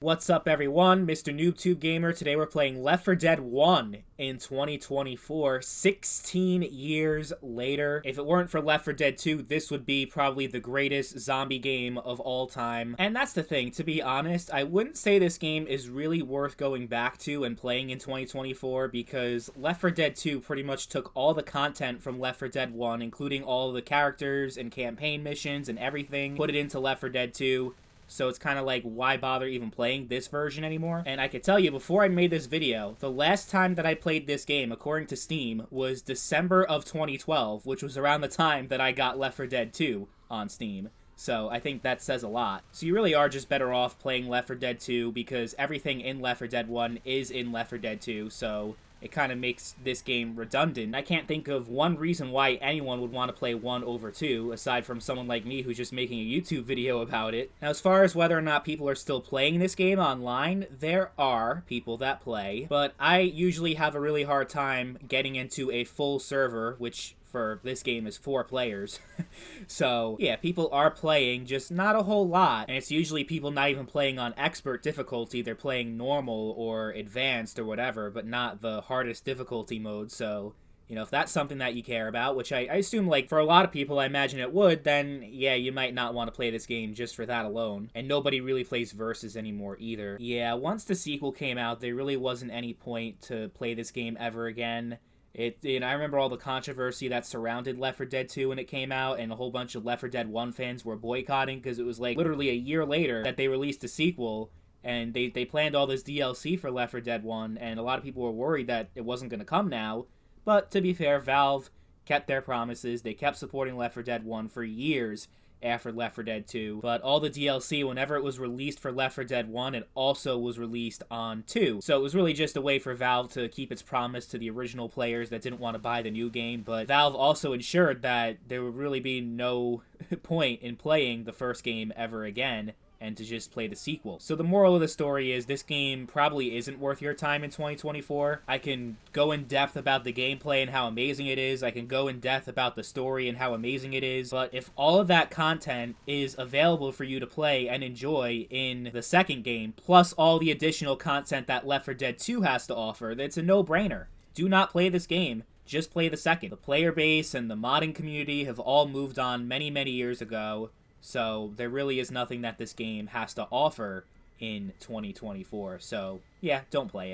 What's up, everyone? Mr. NoobTube Gamer. Today we're playing Left 4 Dead 1 in 2024, 16 years later. If it weren't for Left 4 Dead 2, this would be probably the greatest zombie game of all time. And that's the thing, to be honest, I wouldn't say this game is really worth going back to and playing in 2024 because Left 4 Dead 2 pretty much took all the content from Left 4 Dead 1, including all the characters and campaign missions and everything, put it into Left 4 Dead 2. So it's kind of like, why bother even playing this version anymore? And I could tell you, before I made this video, the last time that I played this game, according to Steam, was December of 2012, which was around the time that I got Left 4 Dead 2 on Steam. So I think that says a lot. So you really are just better off playing Left 4 Dead 2 because everything in Left 4 Dead 1 is in Left 4 Dead 2, so it kind of makes this game redundant. I can't think of one reason why anyone would want to play 1 over 2, aside from someone like me who's just making a YouTube video about it. Now, as far as whether or not people are still playing this game online, there are people that play, but I usually have a really hard time getting into a full server, which for this game is 4 players. So, yeah, people are playing, just not a whole lot. And it's usually people not even playing on expert difficulty. They're playing normal or advanced or whatever, but not the hardest difficulty mode. So, you know, if that's something that you care about, which I assume, like, for a lot of people, I imagine it would, then, yeah, you might not want to play this game just for that alone. And nobody really plays Versus anymore either. Yeah, once the sequel came out, there really wasn't any point to play this game ever again. I remember all the controversy that surrounded Left 4 Dead 2 when it came out, and a whole bunch of Left 4 Dead 1 fans were boycotting because it was like literally a year later that they released a sequel, and they planned all this DLC for Left 4 Dead 1, and a lot of people were worried that it wasn't going to come now. But to be fair, Valve kept their promises. They kept supporting Left 4 Dead 1 for years after Left 4 Dead 2, but all the DLC, whenever it was released for Left 4 Dead 1, it also was released on 2. So it was really just a way for Valve to keep its promise to the original players that didn't want to buy the new game, but Valve also ensured that there would really be no point in playing the first game ever again, and to just play the sequel. So the moral of the story is this game probably isn't worth your time in 2024. I can go in depth about the gameplay and how amazing it is. I can go in depth about the story and how amazing it is. But if all of that content is available for you to play and enjoy in the second game, plus all the additional content that Left 4 Dead 2 has to offer, it's a no-brainer. Do not play this game. Just play the second. The player base and the modding community have all moved on many, many years ago. So there really is nothing that this game has to offer in 2024. So yeah, don't play it.